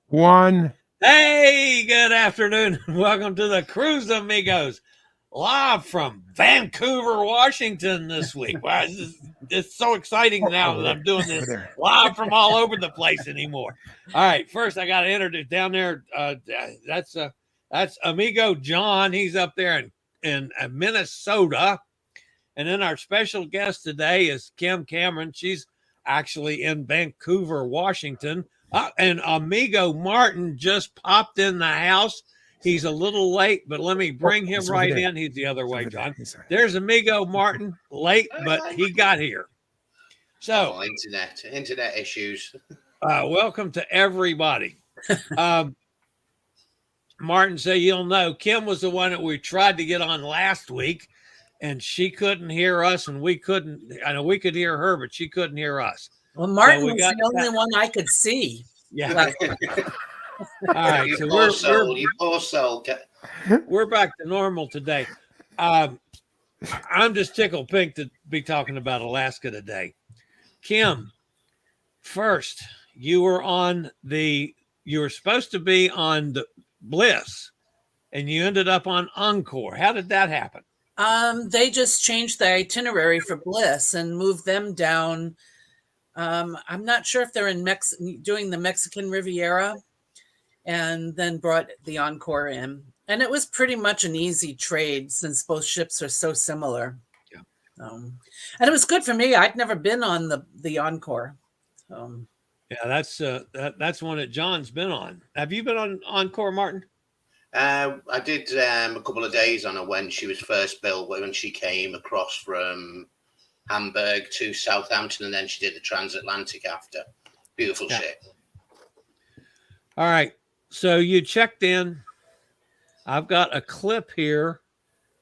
One. Hey, good afternoon. Welcome to the Cruise Amigos, live from Vancouver, Washington this week. Wow, it's so exciting now that I'm doing this live from all over the place anymore. All right, first I got to introduce down there. That's Amigo John. He's up there in Minnesota. And then our special guest today is Kim Cameron. She's actually in Vancouver, Washington. And Amigo Martin just popped in the house. He's a little late, but let me bring him right in. He's the other way, John. There's Amigo Martin, late, but he got here. So, internet issues. Welcome to everybody. Martin, so you'll know, Kim was the one that we tried to get on last week, and she couldn't hear us, and we couldn't. I know we could hear her, but she couldn't hear us. Well, Martin was the only one I could see. Yeah. All right. So we're back to normal today. I'm just tickled pink to be talking about Alaska today. Kim, first, you were supposed to be on the Bliss, and you ended up on Encore. How did that happen? They just changed the itinerary for Bliss and moved them down. I'm not sure if they're doing the Mexican Riviera, and then brought the Encore in. And it was pretty much an easy trade since both ships are so similar. Yeah. And it was good for me. I'd never been on the Encore. Yeah, that's one that John's been on. Have you been on Encore, Martin? I did a couple of days on her when she was first built, when she came across from Hamburg to Southampton, and then she did the transatlantic after. Beautiful ship. All right. So you checked in. I've got a clip here.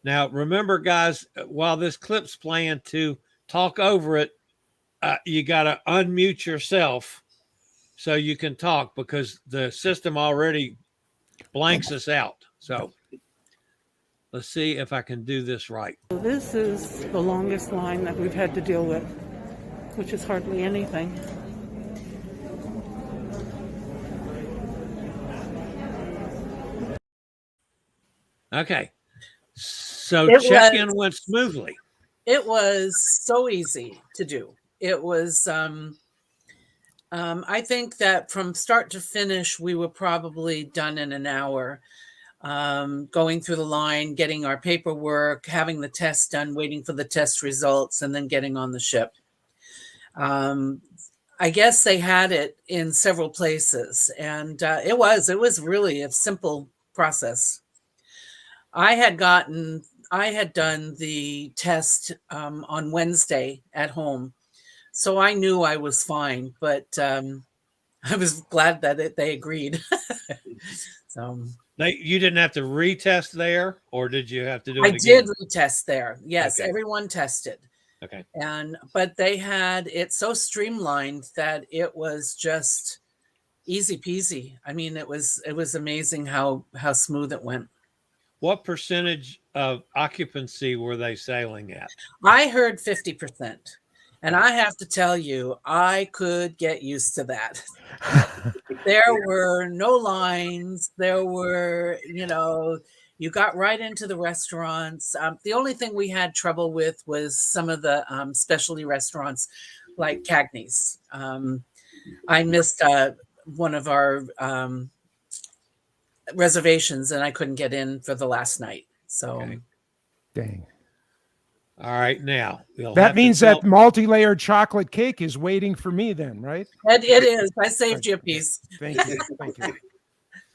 Now, remember, guys, while this clip's playing, to talk over it, you got to unmute yourself so you can talk, because the system already blanks us out. So let's see if I can do this right. This is the longest line that we've had to deal with, which is hardly anything. Okay. So check-in went smoothly. It was so easy to do. It was, I think that from start to finish, we were probably done in an hour. Going through the line, getting our paperwork, having the test done, waiting for the test results, and then getting on the ship. I guess they had it in several places, and it was really a simple process. I had done the test on Wednesday at home, so I knew I was fine, but I was glad that they agreed. So. You didn't have to retest there, or did you have to do it again? I did retest there. Yes, okay. Everyone tested. Okay. But they had it so streamlined that it was just easy peasy. I mean, it was amazing how smooth it went. What percentage of occupancy were they sailing at? I heard 50%. And I have to tell you, I could get used to that. There were no lines. There were, you got right into the restaurants. The only thing we had trouble with was some of the specialty restaurants like Cagney's. I missed one of our reservations, and I couldn't get in for the last night. So, okay. Dang. All right, now that means that multi-layered chocolate cake is waiting for me then, right? It is. I saved you a piece. Thank you. Thank you.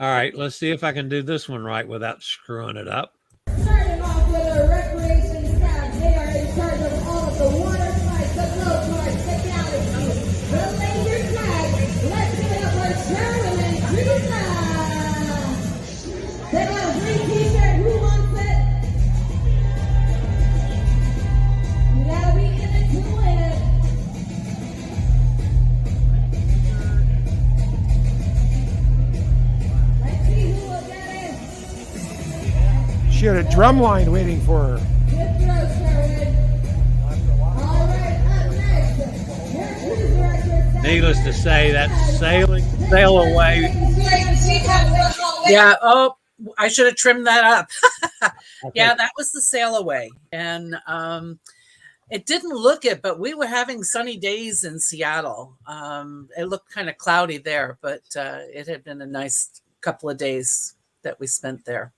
All right, let's see if I can do this one right without screwing it up. Starting off with our recreation staff. They are in charge of all of the water slides, the flow slides, the galaxy, the laser tag. Let's give it up for Sharon and Teresa. They got a green t-shirt. Who wants it? You gotta be in it to win. Let's see who will get it. She had a drum line waiting for her. Good throw, Sharon. All right, up next, your cruise director. Needless to say, that sail away Yeah. Oh, I should have trimmed that up. Okay. Yeah, that was the sail away. And it didn't look it, but we were having sunny days in Seattle. It looked kind of cloudy there, but it had been a nice couple of days that we spent there.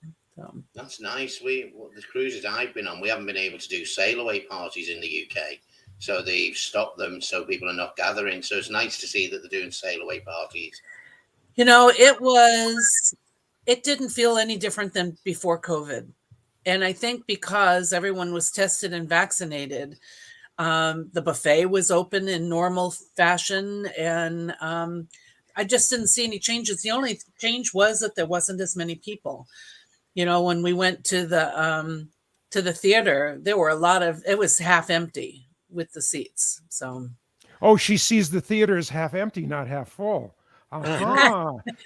That's nice. The cruises I've been on, we haven't been able to do sail away parties in the UK. So they've stopped them so people are not gathering. So it's nice to see that they're doing sail away parties. You know, it didn't feel any different than before COVID. And I think because everyone was tested and vaccinated, the buffet was open in normal fashion. And I just didn't see any changes. The only change was that there wasn't as many people. You know, when we went to the theater, there were it was half empty with the seats. So. Oh, she sees the theater as half empty, not half full.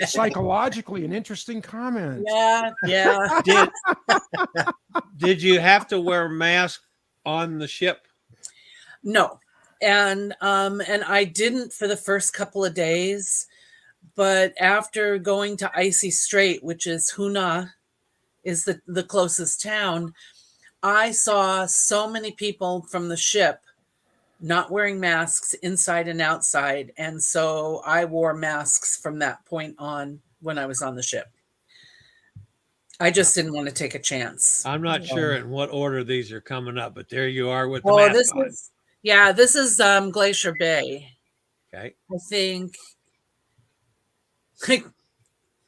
Psychologically, an interesting comment. Yeah. Did you have to wear a mask on the ship? No. And I didn't for the first couple of days, but after going to Icy Strait, which is Huna, is the closest town, I saw so many people from the ship not wearing masks inside and outside. And so I wore masks from that point on when I was on the ship. I just didn't want to take a chance. I'm not sure in what order these are coming up, but there you are with the mask this is Glacier Bay. Okay. I think,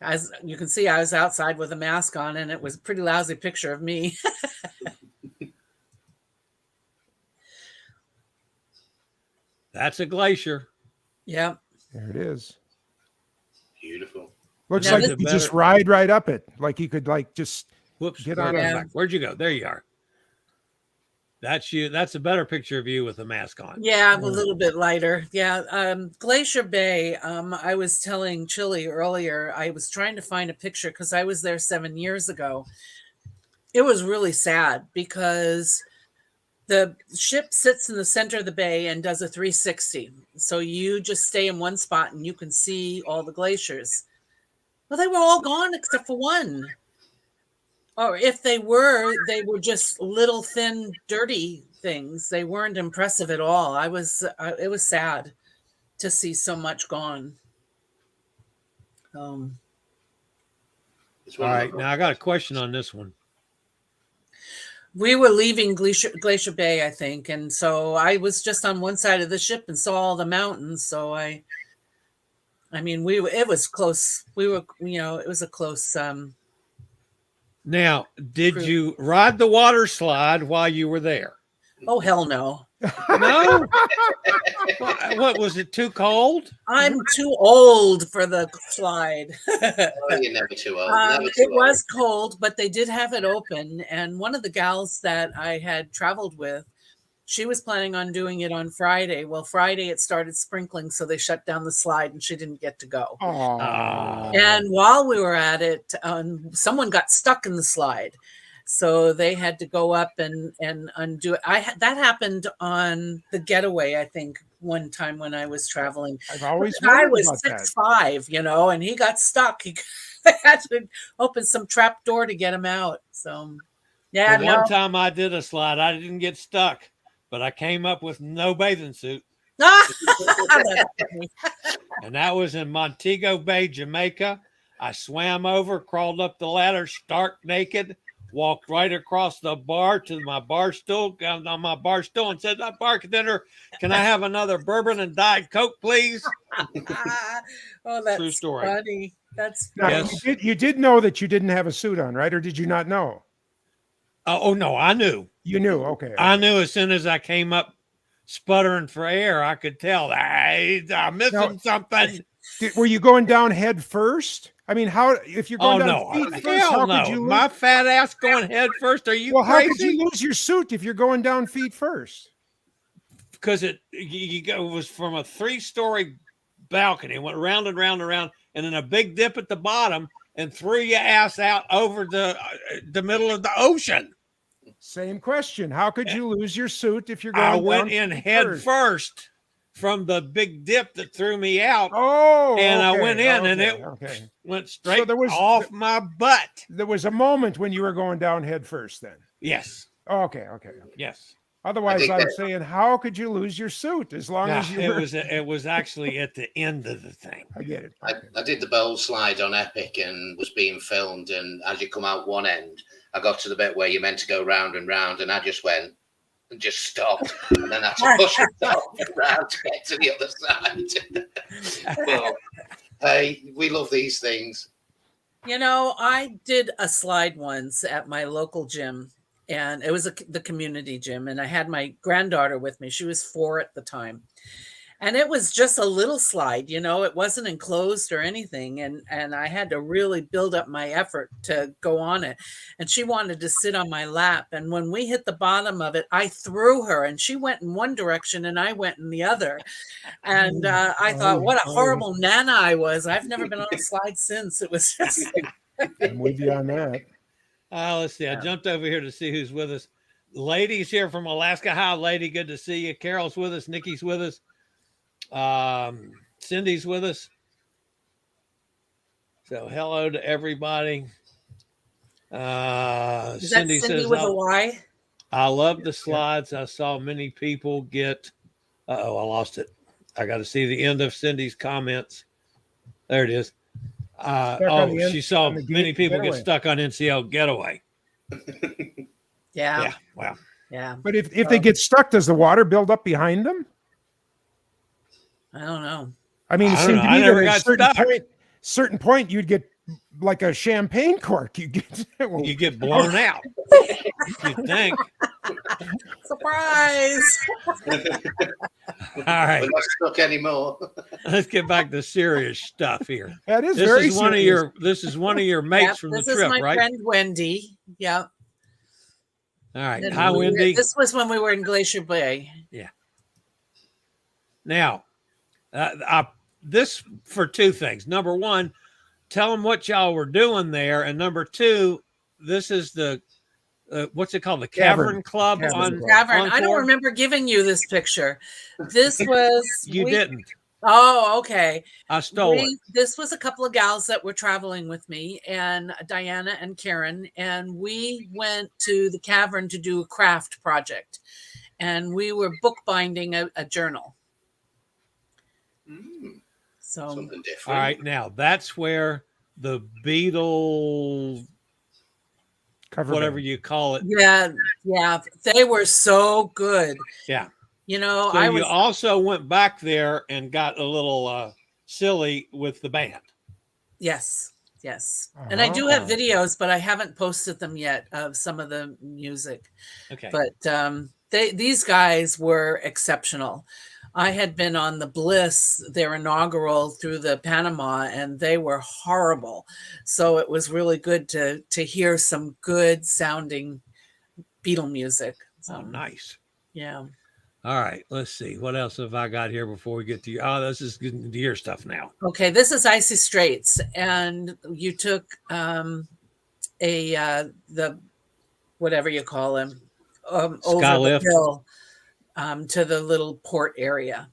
as you can see, I was outside with a mask on, and it was a pretty lousy picture of me. That's a glacier. Yeah. There it is. Beautiful. Looks Now like this- you just ride right up it. Like you could just Whoops. get on Yeah. it. Where'd you go? There you are. That's you. That's a better picture of you with a mask on. Yeah, a little bit lighter. Yeah. Glacier Bay. I was telling Chillie earlier, I was trying to find a picture because I was there 7 years ago. It was really sad because the ship sits in the center of the bay and does a 360. So you just stay in one spot and you can see all the glaciers. Well, they were all gone except for one. Or if they were just little thin, dirty things. They weren't impressive at all. It was sad to see so much gone. All right. Now I got a question on this one. We were leaving Glacier Bay, I think. And so I was just on one side of the ship and saw all the mountains. So it was close. It was a close, Now, did you ride the water slide while you were there? oh, hell no. No? What was it, too cold? I'm too old for the slide. Oh, you're never too old. It was cold, but they did have it open. And one of the gals that I had traveled with, she was planning on doing it on Friday. Well, Friday it started sprinkling, so they shut down the slide and she didn't get to go. Oh. And while we were at it, someone got stuck in the slide. So they had to go up and undo it. That happened on the Getaway, I think, one time when I was traveling. I've always The guy wondered was about that. 6'5", and he got stuck. They had to open some trap door to get him out. So, yeah, The one time I did a slide, I didn't get stuck, but I came up with no bathing suit. And that was in Montego Bay, Jamaica. I swam over, crawled up the ladder, stark naked, walked right across the bar to my bar stool, got on my bar stool and said, bartender, can I have another bourbon and Diet Coke, please? Oh, that's True story. funny. That's Now, Yes. you did know that you didn't have a suit on, right? Or did you not know? Oh, no, I knew. You knew. Okay. I knew as soon as I came up sputtering for air, I could tell I'm missing something. Were you going down head first? I mean, if you're going Oh, down no. feet first, Hell how no. could you lose? My fat ass going head first. Are you Well, how could crazy? you lose your suit if you're going down feet first? Because it was from a 3-story balcony, went round and round and round, and then a big dip at the bottom, and threw your ass out over the middle of the ocean. Same question. How could you lose your suit if you're going I down went in feet head first? first. from the big dip that threw me out. Oh, And I okay, went in and okay, it okay. went straight there was- off my butt. There was a moment when you were going down head first then. Yes. Okay, okay. Yes. Otherwise, think I'm that- saying, how could you lose your suit as long No, as you were? it was actually at the end of the thing. I get it. I did the bowl slide on Epic and was being filmed. And as you come out one end, I got to the bit where you're meant to go round and round. And I just went and just stopped. And then I had to push myself around to get to the other side. But hey, we love these things. You know, I did a slide once at my local gym, and it was the community gym, and I had my granddaughter with me. She was 4 at the time. And it was just a little slide, you know, it wasn't enclosed or anything. And I had to really build up my effort to go on it. And she wanted to sit on my lap. And when we hit the bottom of it, I threw her and she went in one direction and I went in the other. And I thought, what a horrible nana I was. I've never been on a slide since. It was just I'm with you on that. Let's see. I jumped over here to see who's with us. Lady's here from Alaska. Hi, lady. Good to see you. Carol's with us. Nikki's with us. Cindy's with us. So hello to everybody. Is Cindy that Cindy says, with a Y? I love the slides. I saw many people get, I lost it. I got to see the end of Cindy's comments. There it is. She saw many people get stuck on NCL Getaway. Yeah. Yeah. Wow. Yeah. But if they get stuck, does the water build up behind them? I don't know. I mean, it I don't seemed know. to I me never that at got a stuck. certain point, you'd get like a champagne cork. You get You get blown out. You think. Surprise. All right. We're not stuck anymore. Let's get back to serious stuff here. That is This very is one of serious. your this is one of your mates Yep, from the this is trip, my right? friend Wendy. Yep. All right. And Hi, Wendy. This was when we were in Glacier Bay. Now, this for two things. Number one, tell them what y'all were doing there, and number two, this is the what's it called, the Cavern Club Cavern on Club. Cavern. I don't Encore? remember giving you this picture. This was You didn't. Oh, okay. I stole it. This was a couple of gals that were traveling with me, and Diana and Karen, and we went to the Cavern to do a craft project, and we were bookbinding a journal. So Something different. All right, now that's where the Beetle, Cover whatever band. you call it. yeah, they were so good. Yeah. You know, So I you was also went back there and got a little silly with the band. yes. And I do have Uh-huh. videos, but I haven't posted them yet of some of the music. Okay. But these guys were exceptional. I had been on the Bliss, their inaugural through the Panama, and they were horrible. So it was really good to hear some good sounding Beatle music. So, Oh, nice. yeah. All right, let's see. What else have I got here before we get to you? Oh, this is getting into your stuff now. Okay, this is Icy Straits, and you took the whatever you call him over Skylift. the hill to the little port area.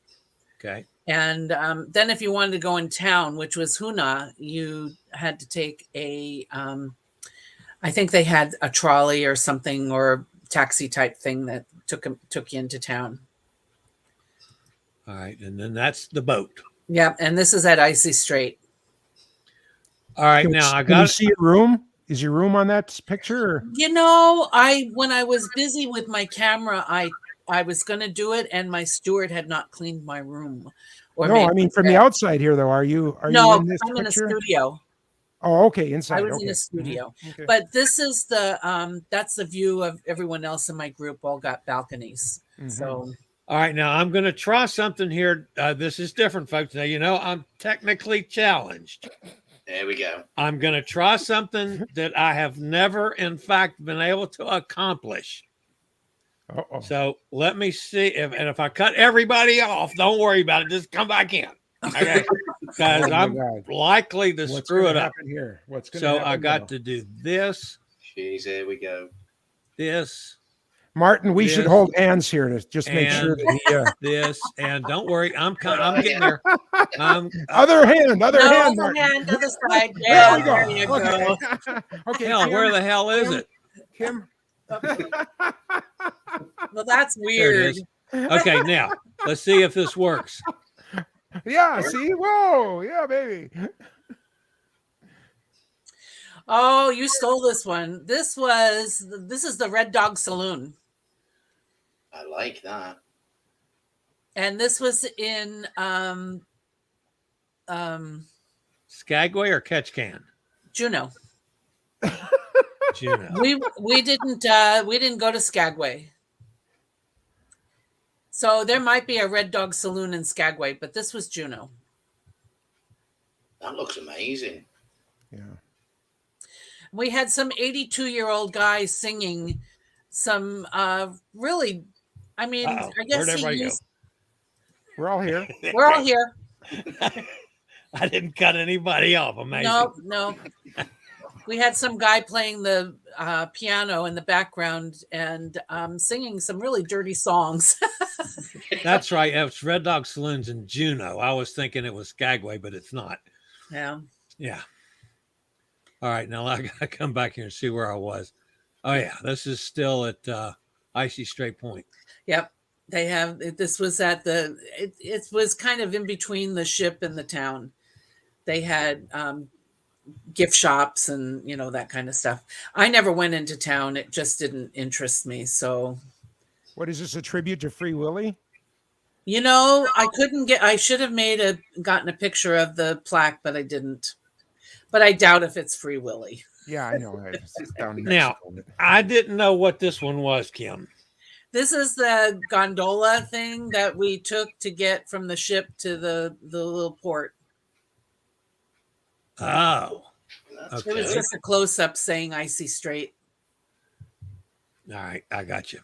Okay. And then if you wanted to go in town, which was Huna, you had to take I think they had a trolley or something or taxi type thing that took you into town. All right, and then that's the boat. Yeah, and this is at Icy Strait. All right, Can now I can you got see your room? Is your room on that picture? Or? You know, when I was busy with my camera, I was going to do it, and my steward had not cleaned my room. Or No, made I mean me from the bed. outside here, though. Are you No, in this I'm in a picture? studio. Oh, okay, inside. I was okay. in a studio. Okay. But this is that's the view of everyone else in my group. All got balconies. Mhm. So all right. Now I'm going to try something here. This is different, folks. Now you know I'm technically challenged. There we go. I'm going to try something that I have never, in fact, been able to accomplish. Uh-oh. So let me see if I cut everybody off, don't worry about it. Just come back in. Okay. Because Oh my I'm God. likely to What's screw gonna it up. happen here? What's going So to I happen got now? to do this, Jeez, here we go. this. Martin, we should Yes. hold hands here to just make sure And that he. this, and don't worry, I'm getting there. Other hand, No, Martin. other hand, other side. There Yeah, we go. there you go. Okay, Hell, Kim, where the hell is it? Kim? Well, that's There it weird. is. Okay, now let's see if this works. Yeah, see? Whoa, yeah, baby. Oh, you stole this one. This is the Red Dog Saloon. I like that. And this was in Skagway or Ketchikan? Juneau. Juneau. We didn't go to Skagway. So there might be a Red Dog Saloon in Skagway, but this was Juneau. That looks amazing. Yeah. We had some 82-year-old guy singing some really, I mean, Uh-oh. I guess Where'd everybody go? We're all here. We're all here. I didn't cut anybody off. Amazing. No. We had some guy playing the piano in the background and singing some really dirty songs. That's right. It's Red Dog Saloons in Juneau. I was thinking it was Skagway, but it's not. Yeah. Yeah. All right. Now I got to come back here and see where I was. Oh, yeah. This is still at Icy Strait Point. Yep. They have, this was at it was kind of in between the ship and the town. They had gift shops and, that kind of stuff. I never went into town. It just didn't interest me. So. What is this, a tribute to Free Willy? I should have gotten a picture of the plaque, but I didn't. But I doubt if it's Free Willy. Yeah, I know. It's down in Now, Mexico. I didn't know what this one was, Kim. This is the gondola thing that we took to get from the ship to the little port. Oh. That's It was Okay. just a close-up saying Icy Strait. All right. I got you.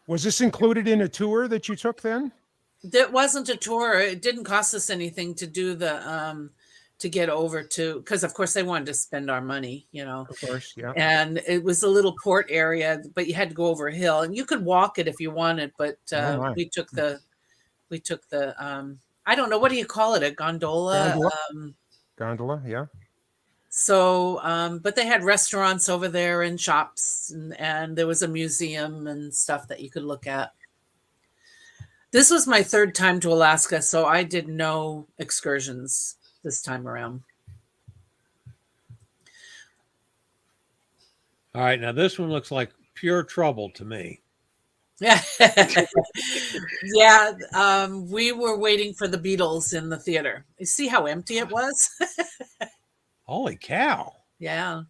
Was this included in a tour that you took then? That wasn't a tour. It didn't cost us anything to do to get over to, because of course they wanted to spend our money, Of course, yeah. And it was a little port area, but you had to go over a hill, and you could walk it if you wanted, but my. we took the I don't know, what do you call it, a gondola? Gondola, yeah. So but they had restaurants over there and shops, and there was a museum and stuff that you could look at. This was my third time to Alaska, so I did no excursions this time around. All right. Now, this one looks like pure trouble to me. Yeah. Yeah. We were waiting for the Beatles in the theater. You see how empty it was? Holy cow. Yeah.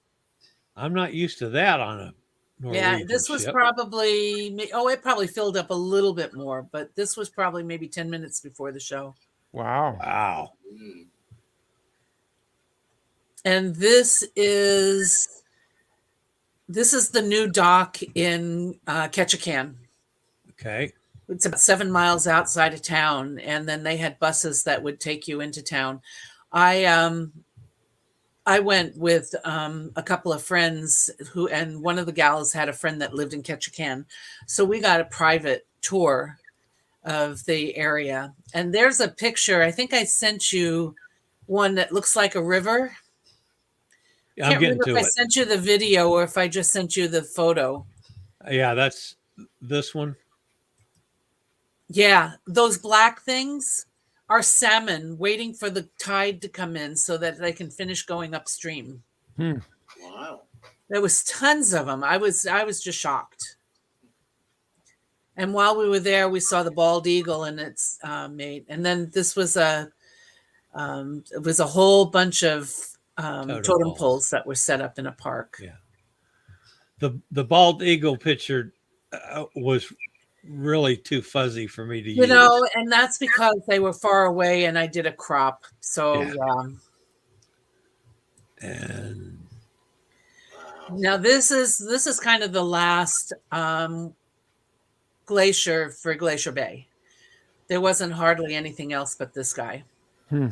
I'm not used to that on a Norwegian Yeah. This was ship. it probably filled up a little bit more, but this was probably maybe 10 minutes before the show. Wow. Wow. Mm. And this is the new dock in Ketchikan. Okay. It's about 7 miles outside of town, and then they had buses that would take you into town. I went with a couple of friends and one of the gals had a friend that lived in Ketchikan, so we got a private tour of the area. And there's a picture. I think I sent you one that looks like a river. I'm getting remember to if I it. sent you the video or if I just sent you the photo. Yeah, that's this one. Yeah, those black things are salmon waiting for the tide to come in so that they can finish going upstream. Wow. There was tons of them. I was just shocked. And while we were there, we saw the bald eagle and its mate. And then this was it was a whole bunch of totem poles that were set up in a park. Yeah. The bald eagle picture was really too fuzzy for me to use. And that's because they were far away and I did a crop. So yeah. And Now this is kind of the last glacier for Glacier Bay. There wasn't hardly anything else but this guy. all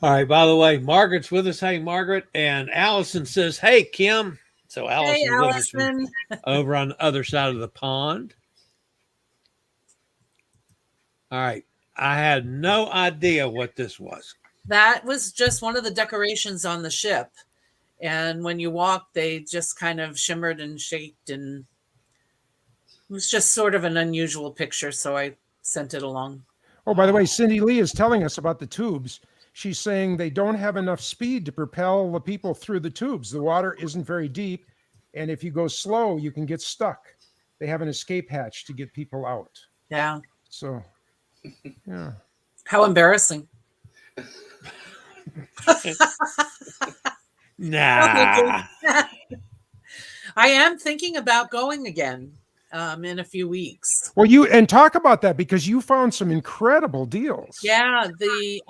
right, by the way, Margaret's with us. Hey, Margaret. And Allison says, hey, Kim, So Hey, Allison's with us from Allison. over on the other side of the pond. All right. I had no idea what this was. That was just one of the decorations on the ship. And when you walked, they just kind of shimmered and shaked, and it was just sort of an unusual picture. So I sent it along. Oh, by the way, Cindy Lee is telling us about the tubes. She's saying they don't have enough speed to propel the people through the tubes. The water isn't very deep. And if you go slow, you can get stuck. They have an escape hatch to get people out. Yeah. So, yeah. How embarrassing. Nah. I am thinking about going again in a few weeks. Well, and talk about that, because you found some incredible deals. Yeah, the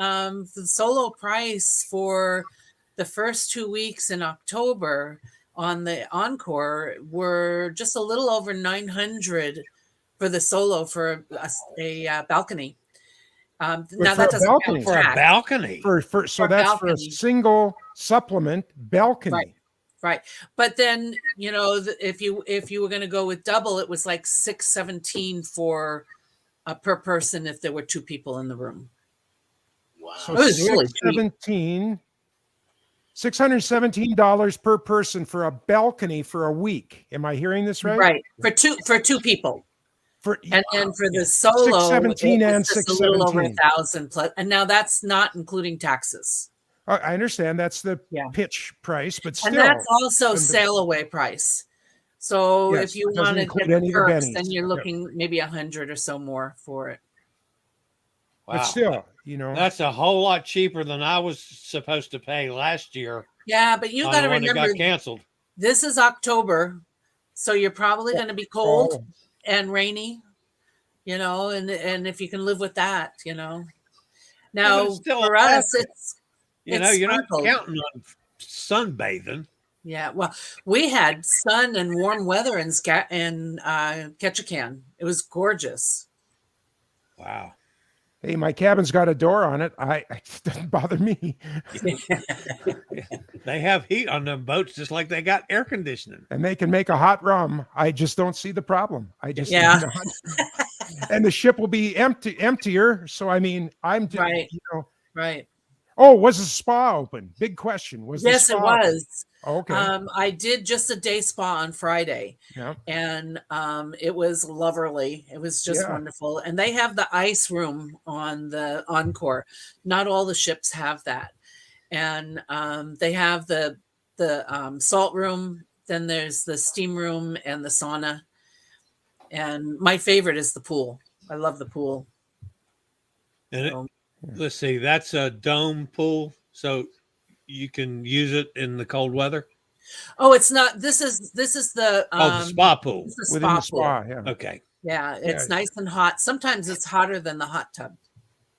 solo price for the first 2 weeks in October on the Encore were just a little over $900 for the solo for a balcony. Now that doesn't count for a tax. balcony. So For that's for a balcony. single supplement balcony. Right. But then, you know, if you were going to go with double, it was like $617 for per person if there were two people in the room. Wow. So It was really cheap. $617 per person for a balcony for a week. Am I hearing this right? Right. For two people. And then for the solo, 617 and just a little over 617. 1,000 plus. And now that's not including taxes. I understand that's the Yeah. pitch price, but still. And that's also sail away price. So Yes, if you it doesn't want to include get any the of the perks, bennies. then you're Yeah. looking maybe 100 or so more for it. Wow. But still, you know. That's a whole lot cheaper than I was supposed to pay last year. Yeah, but you on got to the one that remember, got canceled. this is October, so you're probably going to be cold Oh, and rainy, you know, and if you can live with that, you know. Yeah, Now but it's still for a us, basket. it's You know, it's you're not sprinkled. counting on sunbathing. Yeah, well, we had sun and warm weather in Ketchikan. It was gorgeous. Wow. hey, my cabin's got a door on it. It doesn't bother me. They have heat on them boats just like they got air conditioning. And they can make a hot rum. I just don't see the problem. I just Yeah. do not. And the ship will be emptier. So I mean, Right. you know. Right. Oh, was the spa open? Big question. Was the Yes, spa it open? was. Okay. I did just a day spa on Friday, Yeah. and it was lovely. It was just Yeah. wonderful. And they have the ice room on the Encore. Not all the ships have that. And they have the salt room. Then there's the steam room and the sauna. And my favorite is the pool. I love the pool. And So, let's see, that's a dome pool, so you can use it in the cold weather. oh, it's not. This is the The spa pool. this is the Within spa the pool. spa, yeah. Okay. Yeah, it's Yeah. nice and hot. Sometimes it's hotter than the hot tub.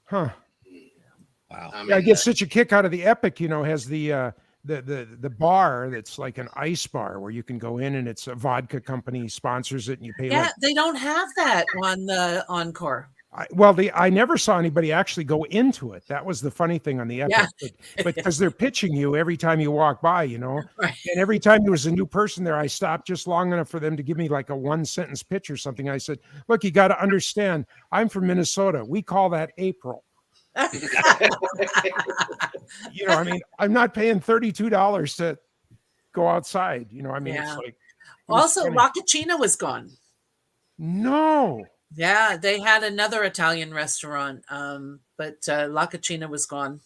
Huh. Wow. I Yeah, I mean, get such a kick out of the Epic, you know, has the bar that's like an ice bar where you can go in, and it's a vodka company sponsors it, and you pay Yeah, like, they don't have that on the Encore. I never saw anybody actually go into it. That was the funny thing on the Epic. Yeah. But because they're pitching you every time you walk by, you know. Right. And every time there was a new person there, I stopped just long enough for them to give me like a 1-sentence pitch or something. I said, look, you got to understand, I'm from Minnesota. We call that April. You know, I mean, I'm not paying $32 to go outside. You know, I mean, Yeah. it's like. it was Also, funny. La Cucina was gone. No. Yeah, they had another Italian restaurant, but La Cucina was gone.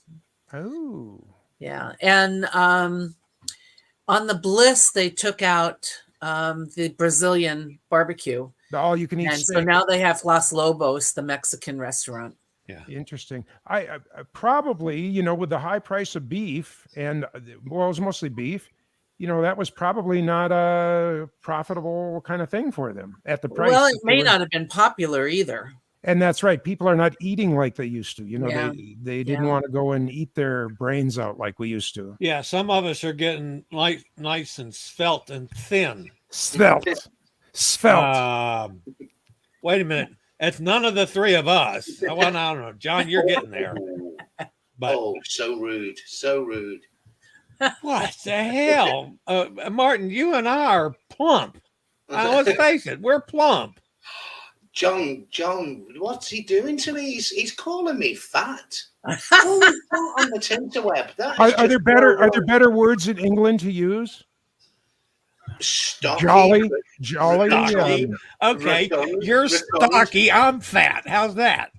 Oh. Yeah, and on the Bliss, they took out the Brazilian barbecue, The all you can eat and so steak. now they have Los Lobos, the Mexican restaurant. Interesting. I probably, you know, with the high price of beef and well, it was mostly beef, you know, that was probably not a profitable kind of thing for them at the price. Well, that it they may were- not have been popular either. And that's right. People are not eating like they used to. You know, Yeah. they didn't Yeah. want to go and eat their brains out like we used to. Yeah, some of us are getting nice and svelte and thin. Svelte. Wait a minute. It's none of the three of us. Well, I don't know. John, you're getting there. But oh, so rude. So rude. What the hell? Martin, you and I are plump. Let's face it, we're plump. John, what's he doing to me? He's calling me fat. Oh, on the tinterweb. Are there better words in England to use? Stocky. Jolly. Stocky. Okay, you're stocky. I'm fat. How's that?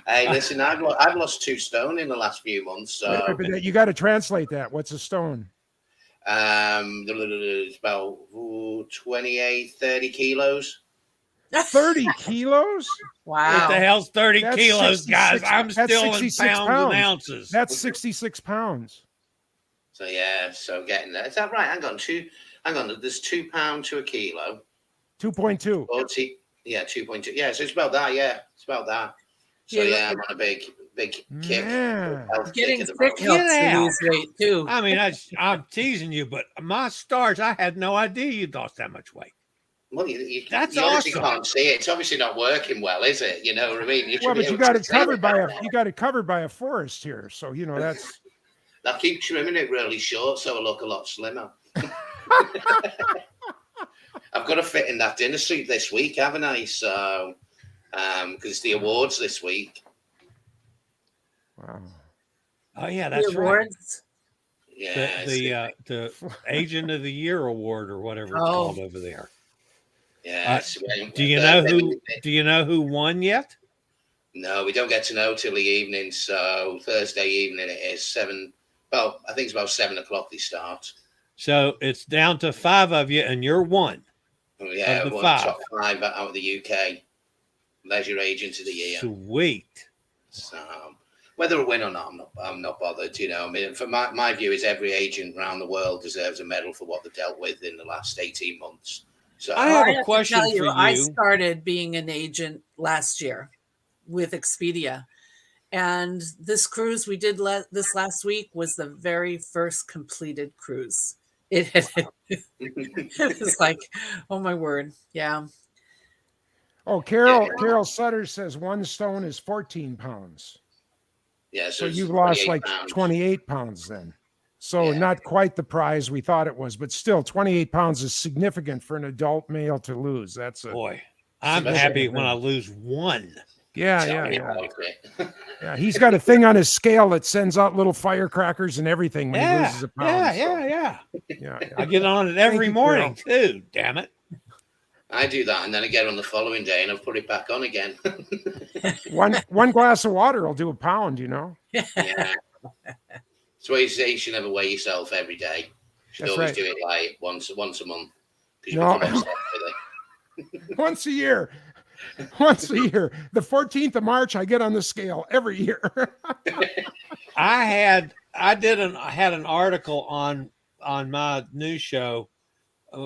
Hey, listen, I've lost 2 stone in the last few months. So But you got to translate that. What's a stone? It's about 28, 30 kilos. 30 kilos? What Wow. the hell's 30 That's kilos, guys? 66 I'm that's still in 66 pounds pounds. and ounces. That's 66 pounds. So yeah, so getting there. Is that right? Hang on. There's 2 pounds to a kilo. 2.2. 40, yeah, 2.2. Yeah, so it's about that. Yeah, it's about that. So yeah, I'm on a big kick. Man. Getting at the sick moment. helps Get you out. lose weight too. I mean, I'm teasing you, but my stars, I had no idea you lost that much weight. Well, you That's obviously awesome. can't see it. It's obviously not working well, is it? You know what I mean? Well, but you got it covered by a forest here. So, that's I'll keep trimming it really short so I look a lot slimmer. I've got to fit in that dinner suit this week, haven't I? So, because it's the awards this week. wow. Oh yeah, The that's right. awards. Yeah. The Agent of the Year award or whatever it's Oh. called over there. yeah. Do you know who won yet? No, we don't get to know till the evening. So Thursday evening it is 7. Well, I think it's about 7 o'clock they start. So it's down to 5 of you, and you're one. Oh, yeah, Of the one 5. top 5 out of the UK. Leisure Agent of the Year. Sweet. So whether I win or not, I'm not bothered. I mean, for my view is every agent around the world deserves a medal for what they've dealt with in the last 18 months. So I have I a have to question tell for you. I started being an agent last year with Expedia. And this cruise we did this last week was the very first completed cruise. It was like, oh my word. Yeah. Oh, Carol Sutter says 1 stone is 14 pounds. yeah, So it's you've lost 28 like pounds. 28 pounds then. So Yeah. not quite the prize we thought it was, but still 28 pounds is significant for an adult male to lose. That's a Boy, I'm That's happy a when thing. I lose 1. Tell me yeah. about it. Yeah, he's got a thing on his scale that sends out little firecrackers and everything when he Yeah, loses a pound. yeah. Yeah. I get on it every you, morning too. Damn it. I do that, and then I get on the following day, and I've put it back on again. One glass of water will do a pound, Yeah. That's why you say you should never weigh yourself every day. You should That's always right. do it like once a month. Because you No. become obsessed with it. Once a year. Once a year. The 14th of March, I get on the scale every year. I had an article on my news show,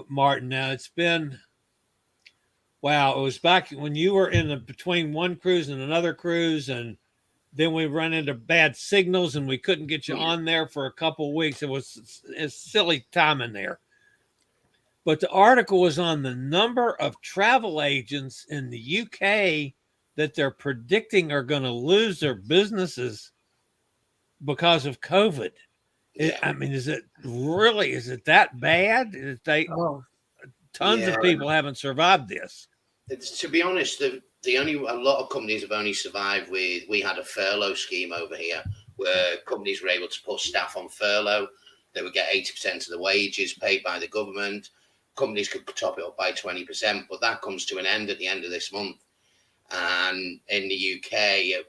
Martin. Now it's been, wow, it was back when you were between one cruise and another cruise, and then we run into bad signals and we couldn't get you on there for a couple of weeks. It's silly timing there. But the article was on the number of travel agents in the UK that they're predicting are going to lose their businesses because of COVID. Yeah. I mean, is it that bad? Tons of people haven't survived this. To be honest, a lot of companies have only survived we had a furlough scheme over here where companies were able to put staff on furlough. They would get 80% of the wages paid by the government. Companies could top it up by 20%, but that comes to an end at the end of this month. And in the UK,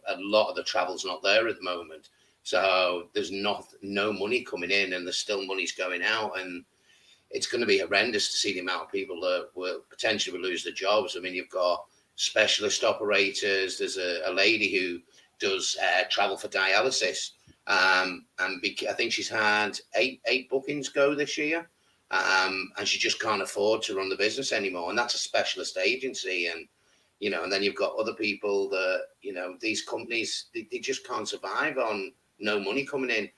a lot of the travel's not there at the moment. So there's no money coming in, and there's still money's going out. And it's going to be horrendous to see the amount of people that will potentially lose their jobs. I mean, you've got specialist operators. There's a lady who does travel for dialysis. And I think she's had eight bookings go this year. And she just can't afford to run the business anymore. And that's a specialist agency. And, and then you've got other people that, these companies, they just can't survive on no money coming in.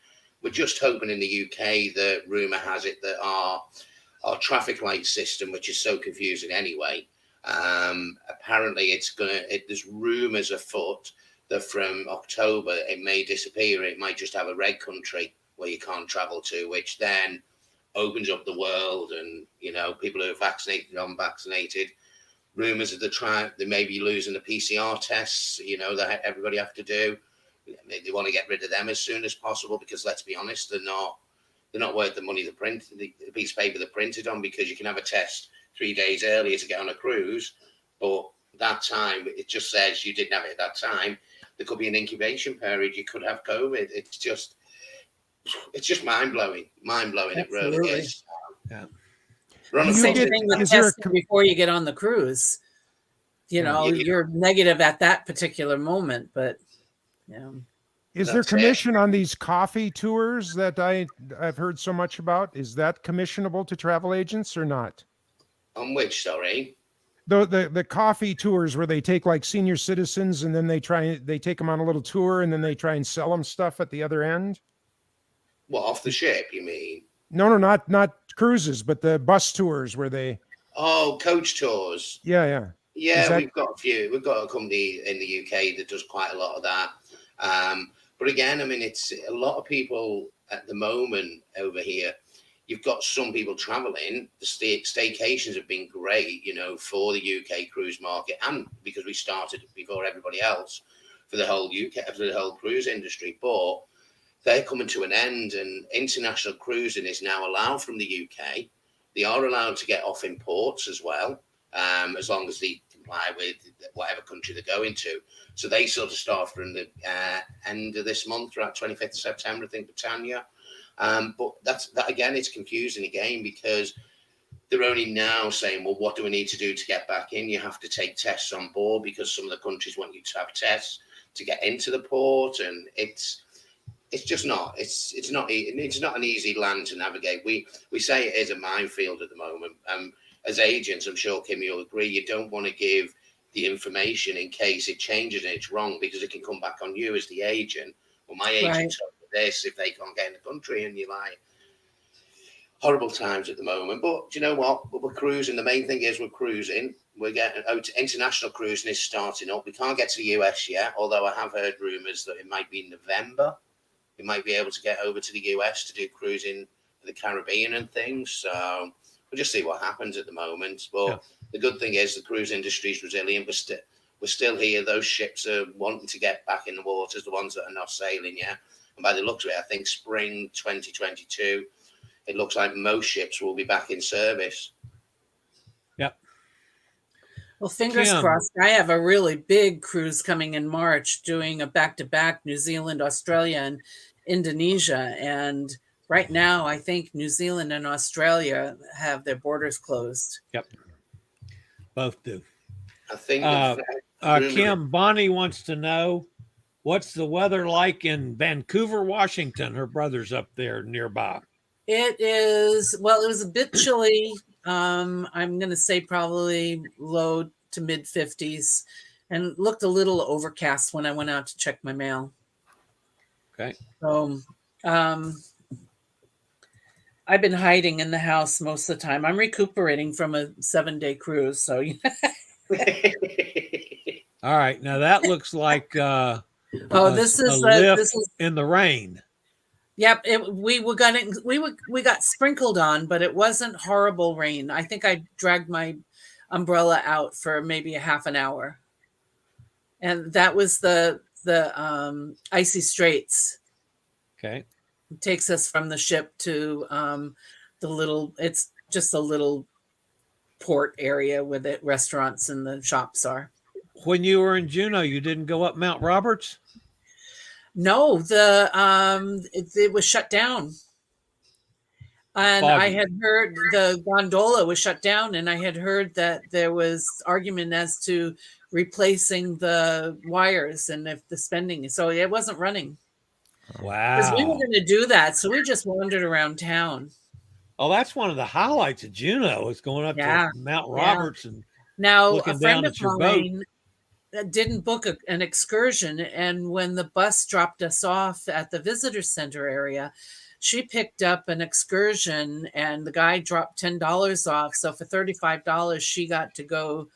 We're just hoping in the UK that rumour has it that our traffic light system, which is so confusing anyway, apparently there's rumours afoot that from October it may disappear. It might just have a red country where you can't travel to, which then opens up the world, and people who are vaccinated, unvaccinated. Rumors of they may be losing the PCR tests, that everybody have to do. They want to get rid of them as soon as possible, because let's be honest, they're not worth the money the piece of paper they're printed on, because you can have a test 3 days earlier to get on a cruise, but that time it just says you didn't have it at that time. There could be an incubation period. You could have COVID. It's just mind blowing. It really is. Yeah. The same thing with testing before you get on the cruise. You're negative at that particular moment, but Is there commission on these coffee tours that I've heard so much about? Is that commissionable to travel agents or not? On which, sorry? The coffee tours where they take like senior citizens and then they take them on a little tour and then they try and sell them stuff at the other end. What, off the ship, you mean? No, not cruises, but the bus tours where they. Oh, coach tours. Yeah. Yeah, we've got a few. We've got a company in the UK that does quite a lot of that. But again, I mean, it's a lot of people at the moment over here. You've got some people traveling. The staycations have been great, for the UK cruise market, and because we started before everybody else for the whole UK, for the whole cruise industry. But they're coming to an end, and international cruising is now allowed from the UK. They are allowed to get off in ports as well, as long as they comply with whatever country they're going to. So they sort of start from the end of this month, right, 25th of September, I think, Britannia. But that again, it's confusing again, because they're only now saying, well, what do we need to do to get back in? You have to take tests on board, because some of the countries want you to have tests to get into the port, and it's just not. It's not an easy land to navigate. We say it is a minefield at the moment. As agents, I'm sure, Kim, you'll agree, you don't want to give the information in case it changes and it's wrong, because it can come back on you as the agent. Well, my agent told me this if they can't get in the country, and you're like, horrible times at the moment. But do you know what? We're cruising. The main thing is we're cruising. We're getting international cruising is starting up. We can't get to the US yet, although I have heard rumors that it might be in November. We might be able to get over to the US to do cruising in the Caribbean and things. So we'll just see what happens at the moment. But the good thing is the cruise industry is resilient. We're still here. Those ships are wanting to get back in the waters, the ones that are not sailing yet. And by the looks of it, I think spring 2022, it looks like most ships will be back in service. Yep. Well, fingers crossed. I have a really big cruise coming in March, doing a back-to-back New Zealand, Australia, and Indonesia. And right now, I think New Zealand and Australia have their borders closed. Yep. Both do. I think Kim, Bonnie wants to know, what's the weather like in Vancouver, Washington? Her brother's up there nearby. It was a bit chilly. I'm going to say probably low to mid 50s, and looked a little overcast when I went out to check my mail. Okay. So I've been hiding in the house most of the time. I'm recuperating from a 7-day cruise. So all right. Now that looks like this is in the rain. Yep, we got sprinkled on, but it wasn't horrible rain. I think I dragged my umbrella out for maybe a half an hour, and that was the icy straits. Okay, it takes us from the ship to it's just a little port area where the restaurants and the shops are. When you were in Juneau, you didn't go up Mount Roberts? No, it was shut down, and I had heard the gondola was shut down, and I had heard that there was argument as to replacing the wires and if the spending, so it wasn't running. Wow! Because we were going to do that, so we just wandered around town. Oh, that's one of the highlights of Juneau, is going up to Mount Roberts and now looking a friend down of at your mine boat. Didn't book an excursion, and when the bus dropped us off at the visitor center area, she picked up an excursion, and the guy dropped $10 off. So for $35, she got to go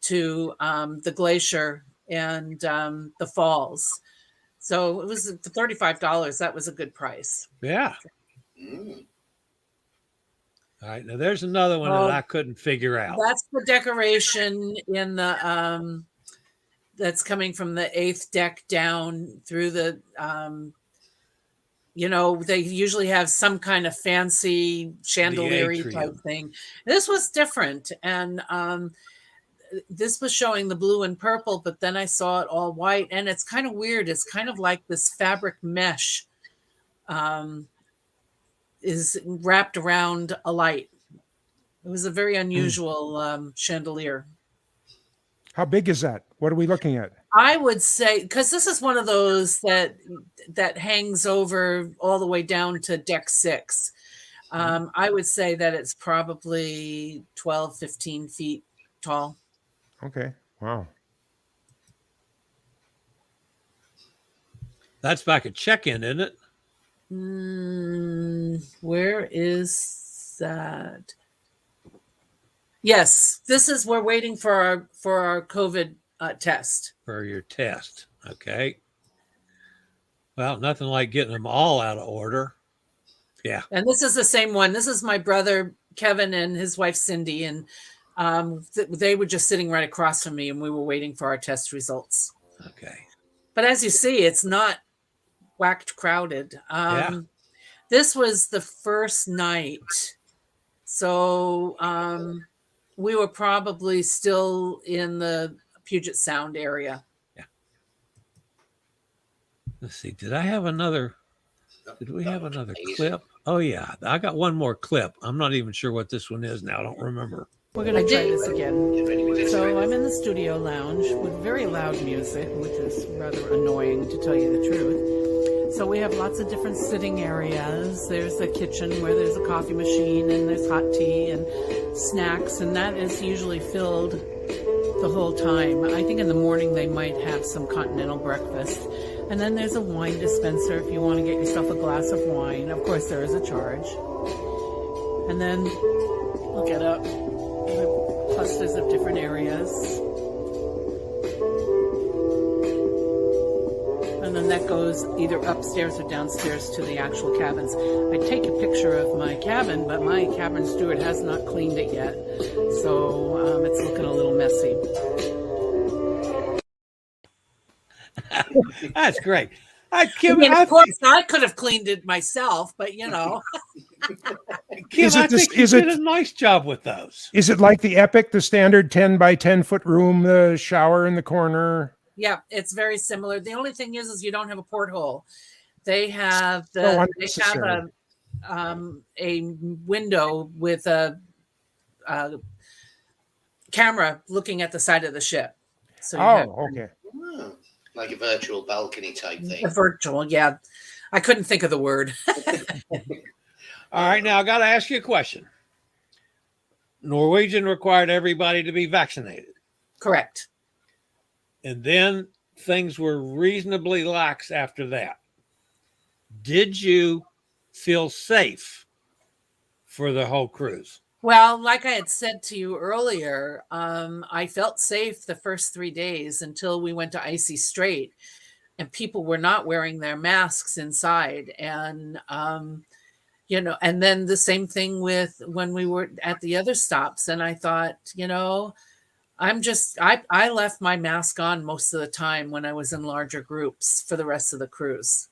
to the Glacier and the falls. So it was for $35. That was a good price. Yeah. Mm. All right. Now there's another one that I couldn't figure out. That's the decoration in the that's coming from the 8th deck down through the they usually have some kind of fancy chandelier type thing. This was different, and this was showing the blue and purple, but then I saw it all white, and it's kind of weird. It's kind of like this fabric mesh is wrapped around a light. It was a very unusual chandelier. How big is that? What are we looking at? I would say, because this is one of those that hangs over all the way down to deck 6. I would say that it's probably 12, 15 feet tall. Okay. Wow. That's back at check-in, isn't it? Where is that? Yes, this is, we're waiting for our COVID test. For your test. Okay. Well, nothing like getting them all out of order. Yeah. And this is the same one. This is my brother, Kevin, and his wife, Cindy. And they were just sitting right across from me, and we were waiting for our test results. Okay. But as you see, it's not whacked crowded. This was the first night. So we were probably still in the Puget Sound area. Yeah. Let's see. Did I have another? Did we have another clip? Oh, yeah. I got one more clip. I'm not even sure what this one is now. I don't remember. We're going to try this again. So I'm in the studio lounge with very loud music, which is rather annoying to tell you the truth. So we have lots of different sitting areas. There's a kitchen where there's a coffee machine and there's hot tea and snacks, and that is usually filled the whole time. I think in the morning they might have some continental breakfast. And then there's a wine dispenser if you want to get yourself a glass of wine. Of course, there is a charge. And then look it up. Clusters of different areas. And then that goes either upstairs or downstairs to the actual cabins. I take a picture of my cabin, but my cabin steward has not cleaned it yet. So it's looking a little messy. That's great. Kim, of course, I could have cleaned it myself, but Kim, I think you did a nice job with those. Is it like the Epic, the standard 10 by 10 foot room, the shower in the corner? Yeah, it's very similar. The only thing is you don't have a porthole. They have a window with a camera looking at the side of the ship. So okay. Like a virtual balcony type thing. A virtual, yeah. I couldn't think of the word. All right, now I got to ask you a question. Norwegian required everybody to be vaccinated. Correct. And then things were reasonably lax after that. Did you feel safe for the whole cruise? Well, like I had said to you earlier, I felt safe the first 3 days until we went to Icy Strait, and people were not wearing their masks inside. And, and then the same thing with when we were at the other stops. And I thought, I left my mask on most of the time when I was in larger groups for the rest of the cruise.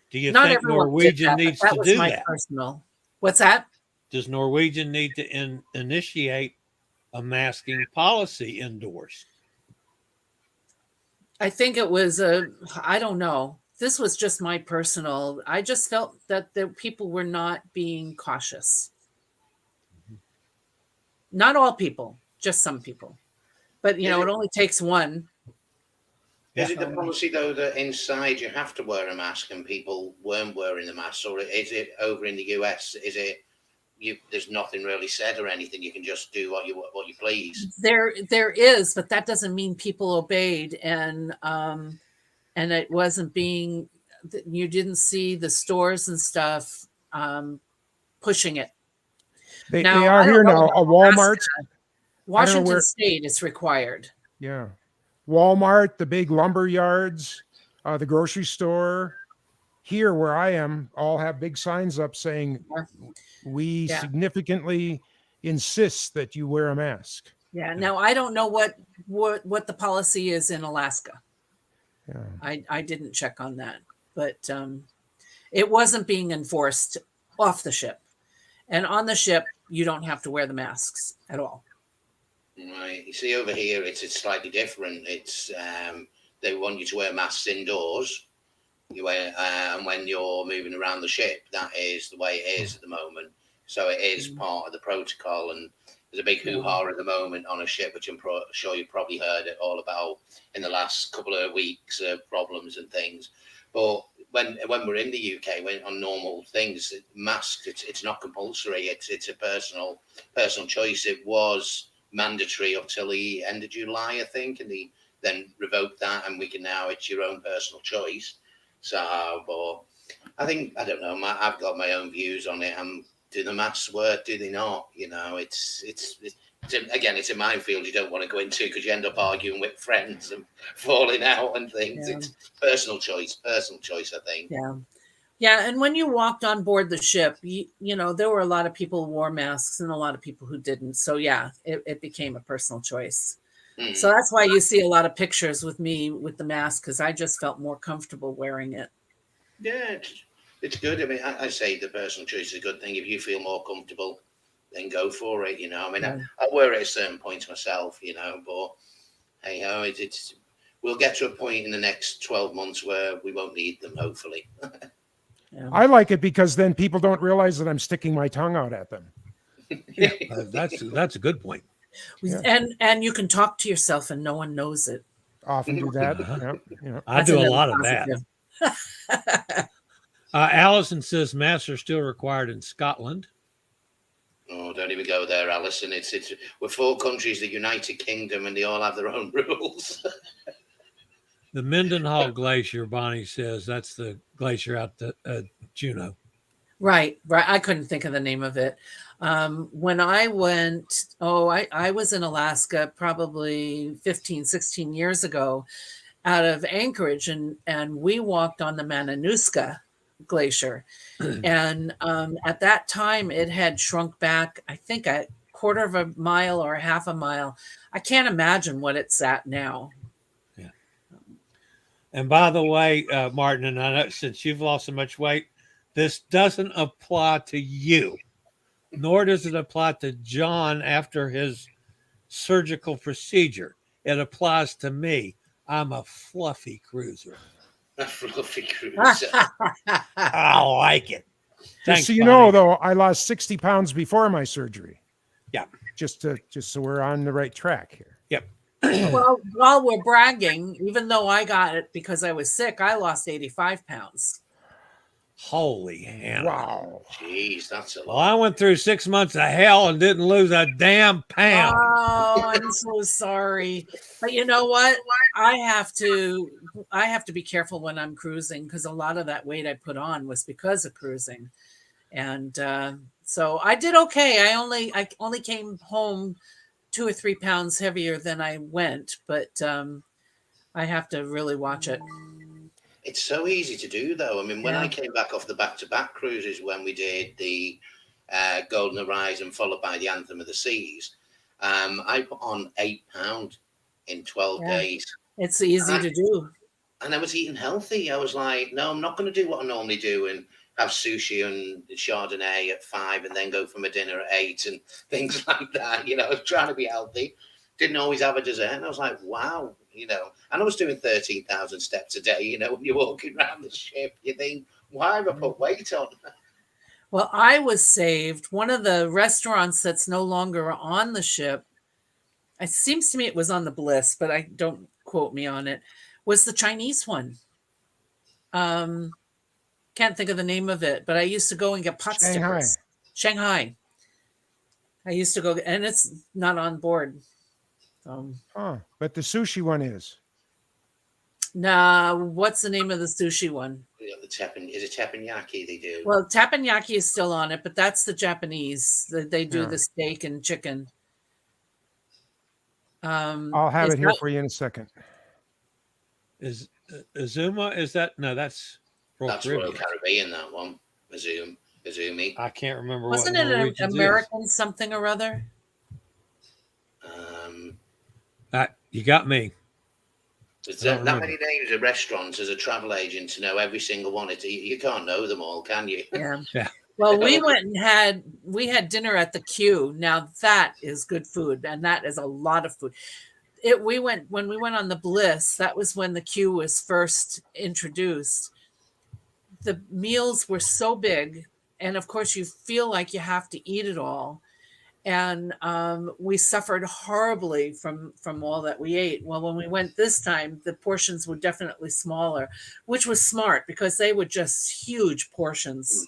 Do you think Norwegian needs to do that? Personal. What's that? Does Norwegian need to initiate a masking policy indoors? I think it was I don't know. This was just my personal. I just felt that the people were not being cautious. Not all people, just some people. But, it only takes one. Is it the policy, though, that inside you have to wear a mask and people weren't wearing the mask? Or is it over in the US? Is it there's nothing really said or anything? You can just do what you please. There is, but that doesn't mean people obeyed. And it wasn't being, you didn't see the stores and stuff pushing it. They are here now. A Walmart. Washington State is required. Yeah. Walmart, the big lumber yards, the grocery store. Here where I am, all have big signs up saying, we Yeah. significantly insist that you wear a mask. Yeah. Now I don't know what the policy is in Alaska. Yeah. I didn't check on that, but it wasn't being enforced off the ship, and on the ship you don't have to wear the masks at all. Right. You see, over here it's slightly different. It's they want you to wear masks indoors. You wear, and when you're moving around the ship, that is the way it is at the moment. So it is part of the protocol, and there's a big hoo-ha at the moment on a ship, which I'm sure you've probably heard it all about in the last couple of weeks, problems and things. But when we're in the UK, when on normal things, masks, it's not compulsory. It's a personal choice. It was mandatory up till the end of July, I think, and they then revoked that, and we can now, it's your own personal choice. So, but I think, I don't know, I've got my own views on it. Do the masks work? Do they not? You know, it's again, it's a minefield you don't want to go into because you end up arguing with friends and falling out and things. Yeah. It's personal choice, I think. Yeah. Yeah. And when you walked on board the ship, you know, there were a lot of people who wore masks and a lot of people who didn't. So yeah, it became a personal choice. So that's why you see a lot of pictures with me with the mask, because I just felt more comfortable wearing it. Yeah, it's good. I mean, I say the personal choice is a good thing. If you feel more comfortable, then go for it. You know, I mean, I wear it at certain points myself, you know, but hey, it's we'll get to a point in the next 12 months where we won't need them, hopefully. Yeah. I like it because then people don't realize that I'm sticking my tongue out at them. Yeah, that's a good point. Yeah. And you can talk to yourself and no one knows it. Often do that. I do a lot of that. Allison says masks are still required in Scotland. Oh, don't even go there, Alison. It's we're 4 countries, the United Kingdom, and they all have their own rules. The Mendenhall Glacier, Bonnie says, that's the glacier out to Juneau. Right. I couldn't think of the name of it. When I went, I was in Alaska probably 15, 16 years ago out of Anchorage, and we walked on the Mananuska Glacier. And at that time, it had shrunk back, I think, a quarter of a mile or half a mile. I can't imagine what it's at now. Yeah. And by the way, Martin, and I know since you've lost so much weight, this doesn't apply to you, nor does it apply to John after his surgical procedure. It applies to me. I'm a fluffy cruiser. A fluffy cruiser. I like it. Thanks, so you Bonnie. know, though, I lost 60 pounds before my surgery. Yeah. Just so we're on the right track here. Yep. Well, while we're bragging, even though I got it because I was sick, I lost 85 pounds. Holy hell. Wow. Jeez, that's a Well, lot. I went through 6 months of hell and didn't lose a damn pound. Oh, I'm so sorry. But you know what? I have to be careful when I'm cruising, because a lot of that weight I put on was because of cruising. And so I did okay. I only came home 2 or 3 pounds heavier than I went, but I have to really watch it. It's so easy to do, though. I mean, when I came back off the back-to-back cruises, when we did the Golden Horizon followed by the Anthem of the Seas, I put on 8 pounds in 12 days. It's easy to do. And I was eating healthy. I was like, no, I'm not going to do what I normally do and have sushi and Chardonnay at 5 and then go for my dinner at 8 and things like that. You know, I was trying to be healthy. Didn't always have a dessert. And I was like, wow, you know. And I was doing 13,000 steps a day. You know, when you're walking around the ship, you think, why have I put weight on? Well, I was saved. One of the restaurants that's no longer on the ship, it seems to me it was on the Bliss, but I don't quote me on it, was the Chinese one. Can't think of the name of it, but I used to go and get pot stickers. Shanghai. I used to go, and it's not on board. But the sushi one is. Nah, what's the name of the sushi one? Is it teppanyaki they do? Well, teppanyaki is still on it, but that's the Japanese. They do the steak and chicken. I'll have it here for you in a second. Is Azuma? Is that no? That's Royal That's Royal Caribbean. Caribbean. That one, Azumi. I can't remember Wasn't what it an Norwegian's American something or other? is. You got me. There's I don't that remember. many names of restaurants as a travel agent to know every single one. You can't know them all, can you? Yeah. Yeah. Well, we had dinner at the Q. Now that is good food, and that is a lot of food. When we went on the Bliss, that was when the Q was first introduced. The meals were so big, and of course you feel like you have to eat it all. And we suffered horribly from all that we ate. Well, when we went this time, the portions were definitely smaller, which was smart because they were just huge portions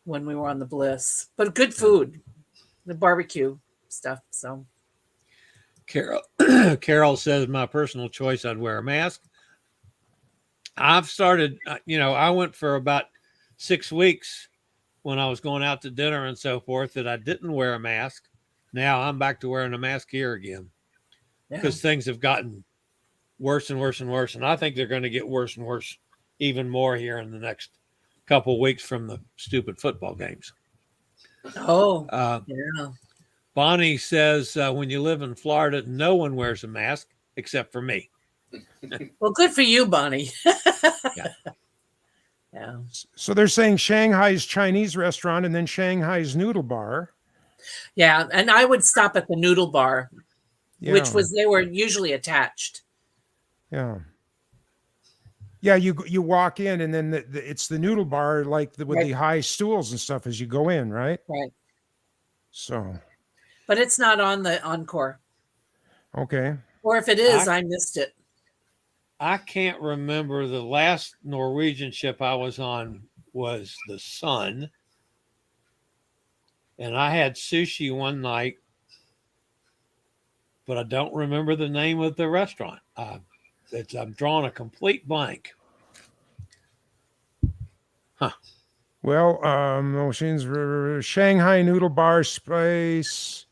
when we were on the Bliss. But good food, the barbecue stuff. So Carol says my personal choice, I'd wear a mask. I've started, I went for about 6 weeks when I was going out to dinner and so forth that I didn't wear a mask. Now I'm back to wearing a mask here again because things have gotten worse and worse and worse. And I think they're going to get worse and worse even more here in the next couple of weeks from the stupid football games. yeah. Bonnie says when you live in Florida, no one wears a mask except for me. Well, good for you, Bonnie. Yeah. So they're saying Shanghai's Chinese restaurant and then Shanghai's noodle bar. Yeah, and I would stop at the noodle bar, Yeah. they were usually attached. Yeah. Yeah, you walk in and then it's the noodle bar with the high stools and stuff as you go in, right? Right. So. But it's not on the Encore. Okay. Or if it is, I missed it. I can't remember the last Norwegian ship I was on was the Sun. And I had sushi one night, but I don't remember the name of the restaurant. I'm drawing a complete blank. Huh. Well, Shanghai Noodle Bar Space.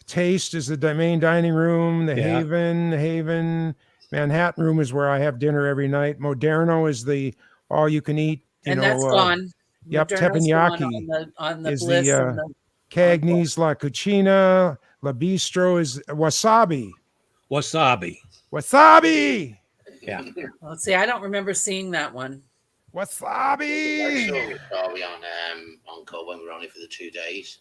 Taste is the main dining room. The Haven. Manhattan Room is where I have dinner every night. Moderno is the all-you-can-eat. And that's gone. Yep, Moderno's Teppanyaki gone on the is Bliss the and the Cagney's, La Cucina, La Bistro is Wasabi. Wasabi! Yeah. Let's see, I don't remember seeing that one. Wasabi! I saw it probably on Encore when we were on it for the 2 days.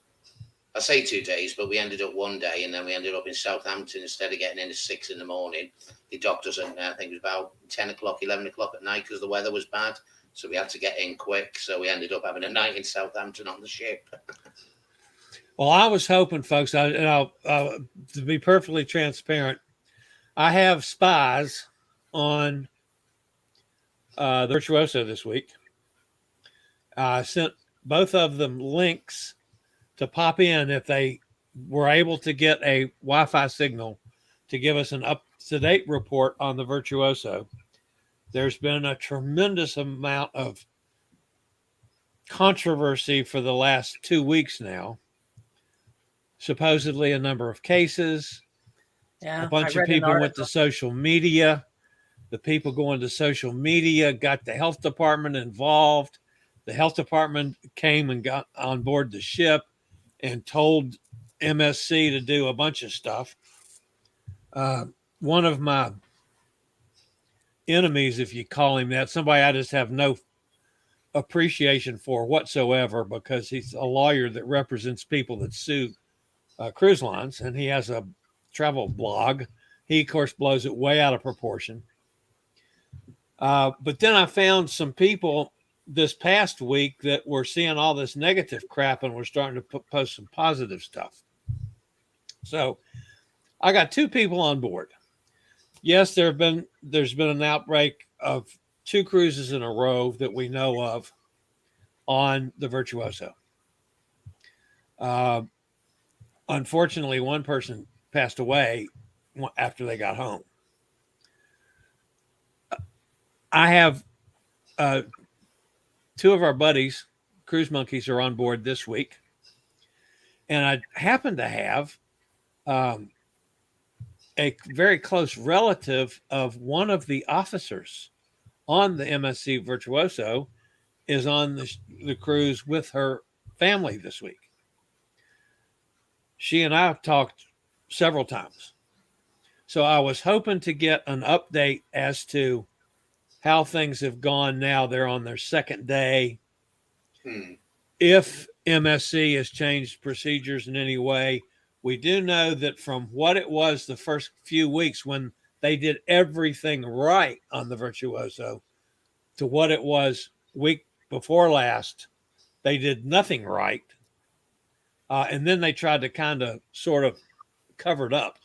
I say 2 days, but we ended up one day and then we ended up in Southampton instead of getting in at 6 in the morning. They docked us at, I think it was about 10 o'clock, 11 o'clock at night because the weather was bad. So we had to get in quick. So we ended up having a night in Southampton on the ship. Well, I was hoping, folks, to be perfectly transparent, I have spies on the Virtuoso this week. I sent both of them links to pop in if they were able to get a Wi-Fi signal to give us an up-to-date report on the Virtuoso. There's been a tremendous amount of controversy for the last 2 weeks now. Supposedly a number of cases. Yeah, A bunch of people went to social media. The people going to social media got the health department involved. The health department came and got on board the ship and told MSC to do a bunch of stuff. One of my enemies, if you call him that, somebody I just have no appreciation for whatsoever because he's a lawyer that represents people that sue cruise lines, and he has a travel blog. He, of course, blows it way out of proportion. But then I found some people this past week that were seeing all this negative crap and were starting to post some positive stuff. So I got 2 people on board. Yes, there's been an outbreak of 2 cruises in a row that we know of on the Virtuoso. Unfortunately, one person passed away after they got home. I have 2 of our buddies, Cruise Monkeys, are on board this week. And I happen to have a very close relative of one of the officers on the MSC Virtuoso is on the cruise with her family this week. She and I have talked several times. So I was hoping to get an update as to how things have gone now. They're on their second day. If MSC has changed procedures in any way. We do know that from what it was the first few weeks when they did everything right on the Virtuoso to what it was week before last, they did nothing right. And then they tried to kind of sort of cover it up,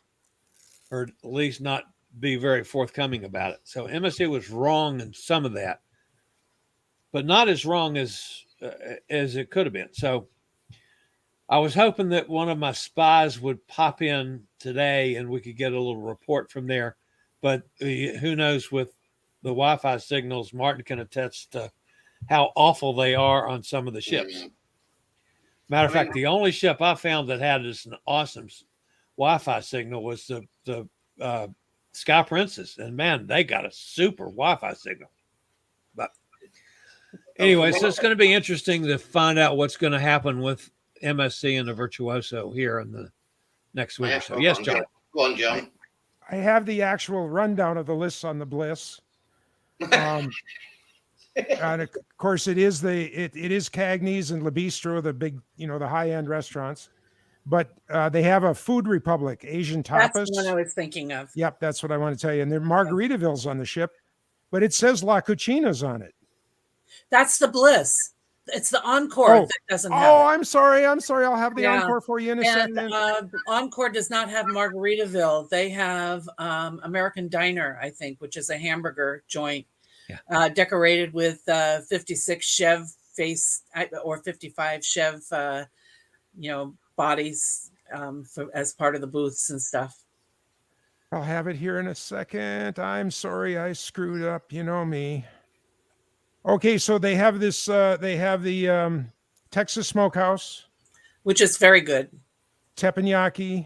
or at least not be very forthcoming about it. So MSC was wrong in some of that, but not as wrong as it could have been. So I was hoping that one of my spies would pop in today and we could get a little report from there. But who knows, with the Wi-Fi signals, Martin can attest to how awful they are on some of the ships. Matter of fact, the only ship I found that had this an awesome Wi-Fi signal was the Sky Princess. And man, they got a super Wi-Fi signal. But anyway, so it's going to be interesting to find out what's going to happen with MSC and the Virtuoso here in the next week or so. Yes, John. Go on, John. I have the actual rundown of the lists on the Bliss. And of course, it is Cagney's and Le Bistro, the big, the high-end restaurants. But they have a Food Republic, Asian tapas. That's the one I was thinking of. Yep, that's what I want to tell you. And there Margaritaville's on the ship, but it says La Cucina's on it. That's the Bliss. It's the Encore that doesn't have it. I'm sorry. I'll have the Encore for you in a second. Encore does not have Margaritaville. They have American Diner, I think, which is a hamburger joint, decorated with 56 Chev face or 55 Chev, bodies as part of the booths and stuff. I'll have it here in a second. I'm sorry, I screwed up. You know me. Okay, so they have this. They have the Texas Smokehouse, which is very good. Teppanyaki.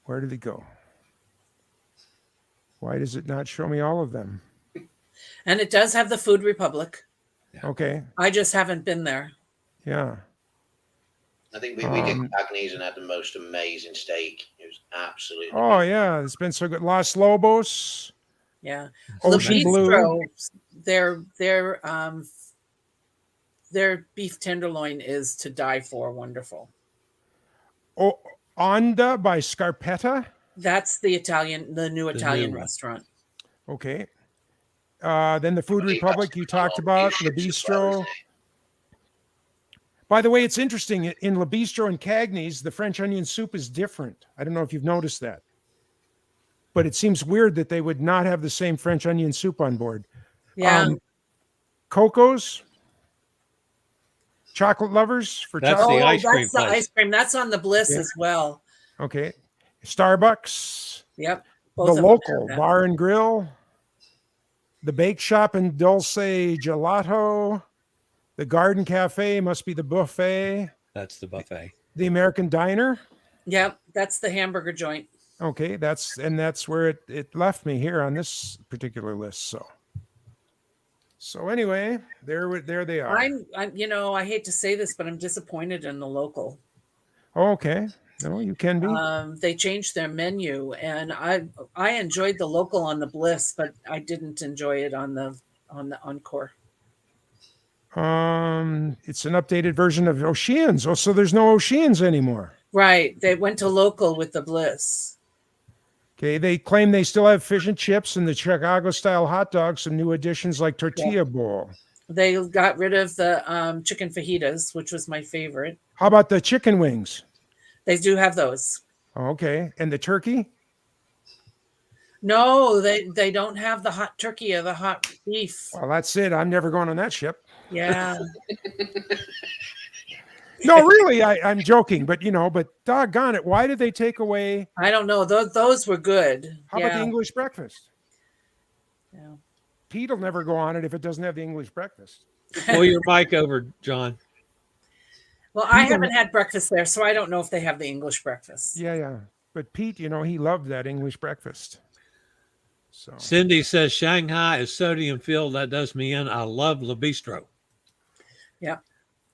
Where did it go? Why does it not show me all of them? And it does have the Food Republic. Okay. I just haven't been there. Yeah. I think we did Cagney's and had the most amazing steak. It was absolutely amazing. Yeah, it's been so good. Los Lobos. Yeah, Ocean Blue. Their beef tenderloin is to die for. Wonderful. Oh, Onda by Scarpetta. That's the new Italian restaurant. Okay. Then the Food Republic you talked about, Le Bistro. By the way, it's interesting. In Le Bistro and Cagney's, the French onion soup is different. I don't know if you've noticed that. But it seems weird that they would not have the same French onion soup on board. Yeah. Coco's, chocolate lovers for that's chocolate. the ice cream. That's the ice cream. That's on the Bliss as well. Okay. Starbucks. Yep. The local bar and grill. The bake shop and Dulce Gelato. The Garden Cafe must be the buffet. That's the buffet. The American Diner. Yep. That's the hamburger joint. Okay, that's where it left me here on this particular list. So anyway, there they are. I'm I hate to say this, but I'm disappointed in the local. Okay, no, you can be. They changed their menu, and I enjoyed the local on the Bliss, but I didn't enjoy it on the Encore. It's an updated version of Oceans. Oh, so there's no Oceans anymore. Right, they went to local with the Bliss. Okay, they claim they still have fish and chips and the Chicago-style hot dogs, some new additions like tortilla bowl. They got rid of the chicken fajitas, which was my favorite. How about the chicken wings? They do have those. Okay, and the turkey? No, they don't have the hot turkey or the hot beef. Well, that's it. I'm never going on that ship. Yeah. No, really, I'm joking, but doggone it, why did they take away? I don't know. Those were good. How about the English breakfast? Yeah. Pete will never go on it if it doesn't have the English breakfast. Pull your mic over, John. Well, I haven't had breakfast there, so I don't know if they have the English breakfast. Yeah. but Pete, you know, he loved that English breakfast. So Cindy says Shanghai is sodium filled. That does me in. I love Le Bistro. Yeah,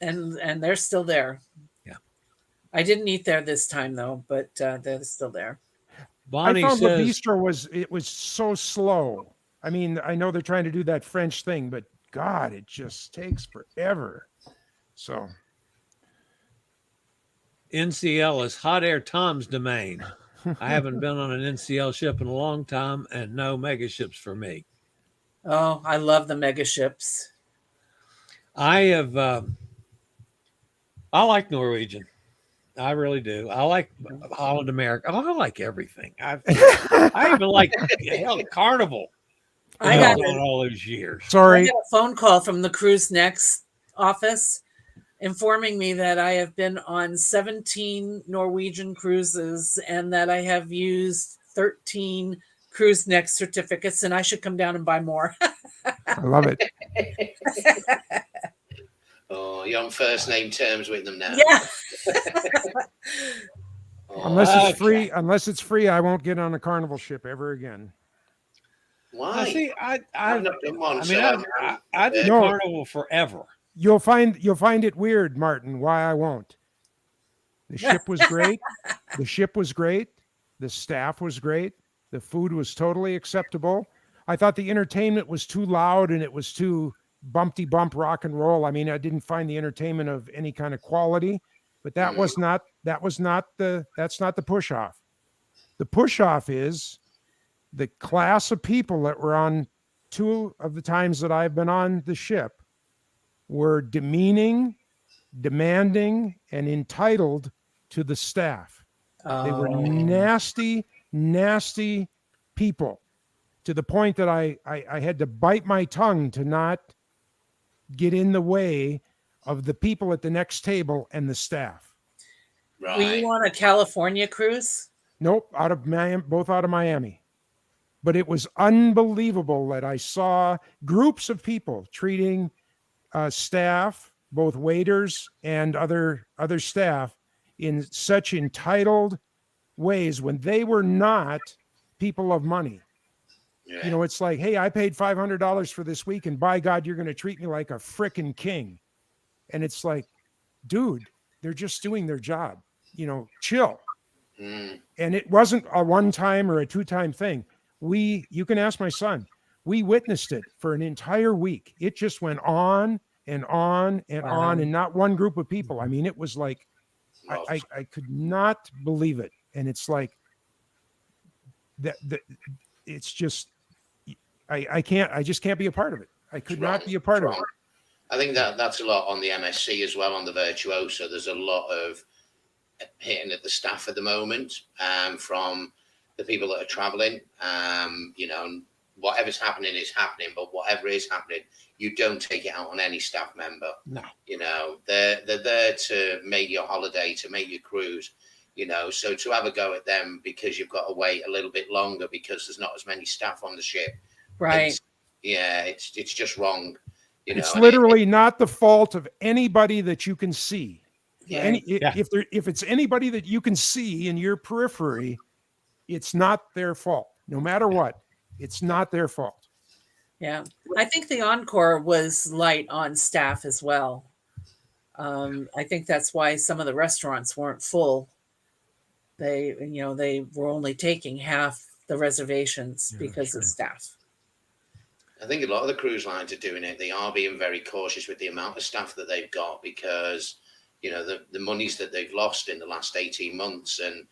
and they're still there. Yeah, I didn't eat there this time though, but they're still there. Bonnie I found Le says Bistro was so slow. I mean, I know they're trying to do that French thing, but God, it just takes forever. So NCL is Hot Air Tom's domain. I haven't been on an NCL ship in a long time, and no mega ships for me. Oh, I love the mega ships. I have. I like Norwegian. I really do. I like Holland America. Oh, I like everything. I even like hell, Carnival. I got all those years. sorry. I got a phone call from the Cruise Next office informing me that I have been on 17 Norwegian cruises and that I have used 13 Cruise Next certificates and I should come down and buy more. I love it. Oh, you're on first name terms with them now. Yeah. Oh, Unless it's free, I won't get on a Carnival ship ever again. why? I've not done one. I so mean, I did No. Carnival forever. You'll find it weird, Martin, why I won't. The ship was great. The ship was great. The staff was great. The food was totally acceptable. I thought the entertainment was too loud and it was too bumpty bump rock and roll. I mean, I didn't find the entertainment of any kind of quality, but that's not the push off. The push off is the class of people that were on 2 of the times that I've been on the ship were demeaning, demanding, and entitled to the staff. They were nasty, nasty people to the point that I had to bite my tongue to not get in the way of the people at the next table and the staff. Right. Were you on a California cruise? Nope, both out of Miami. But it was unbelievable that I saw groups of people treating staff, both waiters and other staff, in such entitled ways when they were not people of money. Yeah. You know, it's like, hey, I paid $500 for this week, and by God, you're going to treat me like a frickin' king. And it's like, dude, they're just doing their job. You know, chill. Mm. And it wasn't a 1-time or a 2-time thing. You can ask my son. We witnessed it for an entire week. It just went on and on and on, and not one group of people. I mean, it was like, I could not believe it. And it's like that it's just, I just can't be a part of it. I could not be a part of it. I think that's a lot on the MSC as well, on the Virtuoso. There's a lot of hitting at the staff at the moment, from the people that are traveling. You know, whatever's happening is happening, but whatever is happening, you don't take it out on any staff member. No. You know, they're there to make your holiday, to make your cruise, you know, so to have a go at them because you've got to wait a little bit longer because there's not as many staff on the ship. Right. It's just wrong. You know, It's literally not the fault of anybody that you can see. Yeah. If it's anybody that you can see in your periphery, it's not their fault. No matter what, it's not their fault. Yeah. I think the Encore was light on staff as well. I think that's why some of the restaurants weren't full. They were only taking half the reservations because of staff. I think a lot of the cruise lines are doing it. They are being very cautious with the amount of staff that they've got because, you know, the monies that they've lost in the last 18 months and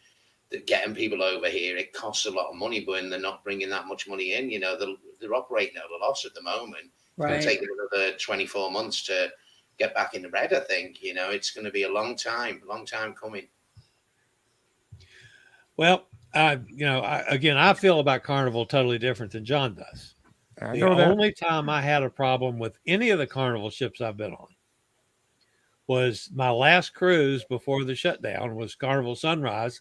getting people over here, it costs a lot of money, but when they're not bringing that much money in, you know, they're operating at a loss at the moment. Right. It's going to take another 24 months to get back in the red, I think. You know, it's going to be a long time coming. Well, I feel about Carnival totally different than John does. The only time I had a problem with any of the Carnival ships I've been on was my last cruise before the shutdown was Carnival Sunrise,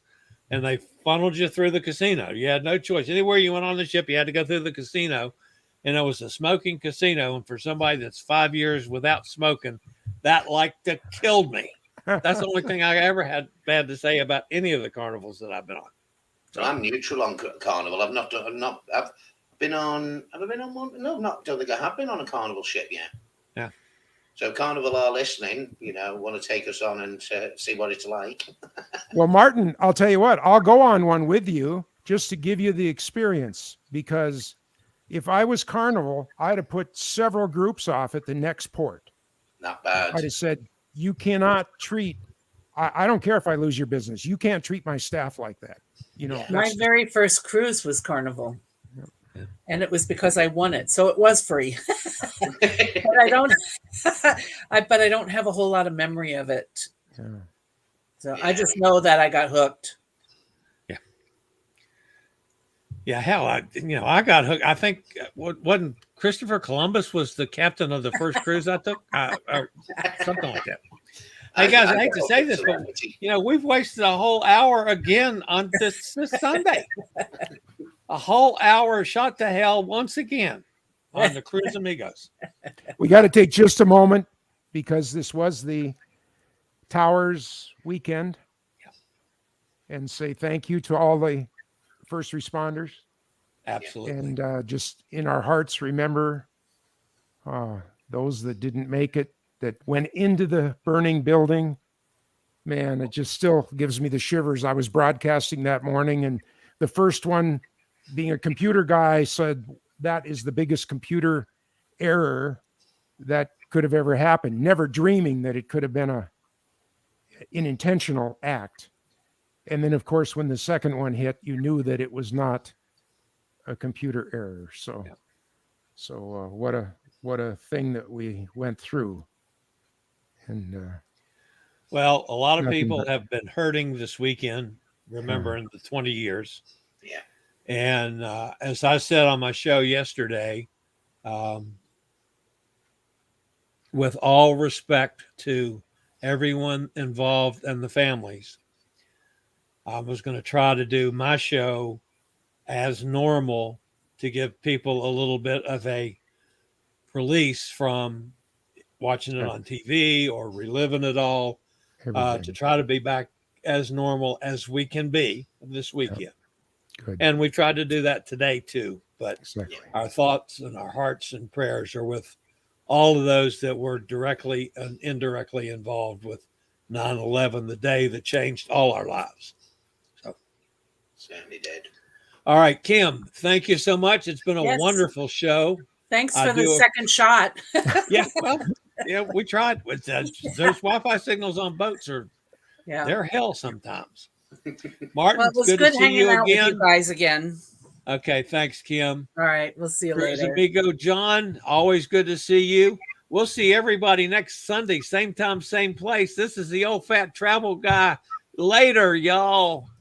and they funneled you through the casino. You had no choice. Anywhere you went on the ship, you had to go through the casino, and it was a smoking casino. And for somebody that's 5 years without smoking, that killed me. That's the only thing I ever had bad to say about any of the carnivals that I've been on. But I'm neutral on Carnival. I've been on. Have I been on one? No, don't think I have been on a Carnival ship yet. Yeah. So Carnival are listening. Want to take us on and see what it's like. Well, Martin, I'll tell you what. I'll go on one with you just to give you the experience, because if I was Carnival, I'd have put several groups off at the next port. Not bad. I'd have said, you cannot treat. I don't care if I lose your business. You can't treat my staff like that. My very first cruise was Carnival. And it was because I won it. So it was free. But I don't have a whole lot of memory of it. Yeah. So I just know that I got hooked. Yeah. Yeah, hell, I got hooked. I think wasn't Christopher Columbus was the captain of the first cruise I took, or something like that. Hey guys, I hate to say this, but we've wasted a whole hour again on this Sunday. A whole hour shot to hell once again on the Cruise Amigos. We got to take just a moment, because this was the Towers weekend, and say thank you to all the first responders. Absolutely. And just in our hearts, remember those that didn't make it, that went into the burning building. Man, it just still gives me the shivers. I was broadcasting that morning, and the first one, being a computer guy, said that is the biggest computer error that could have ever happened, never dreaming that it could have been an intentional act. And then, of course, when the second one hit, you knew that it was not a computer error. So, what a thing that we went through. And well, a lot of people have been hurting this weekend, remembering the 20 years. Yeah. And as I said on my show yesterday, with all respect to everyone involved and the families, I was going to try to do my show as normal to give people a little bit of a release from watching it on TV or reliving it all, to try to be back as normal as we can be this weekend. Good. And we tried to do that today too, but Exactly. our thoughts and our hearts and prayers are with all of those that were directly and indirectly involved with 9/11, the day that changed all our lives. So Certainly did. All right, Kim, thank you so much. It's been a wonderful show. Thanks for the second shot. Yeah, well, we tried. There's Wi-Fi signals on boats, they're hell sometimes. Martin, well, it was good to see hanging you out again. with you guys again. Okay, thanks, Kim. All right, we'll see you Cruise later. Amigo John, always good to see you. We'll see everybody next Sunday, same time, same place. This is the old fat travel guy. Later, y'all.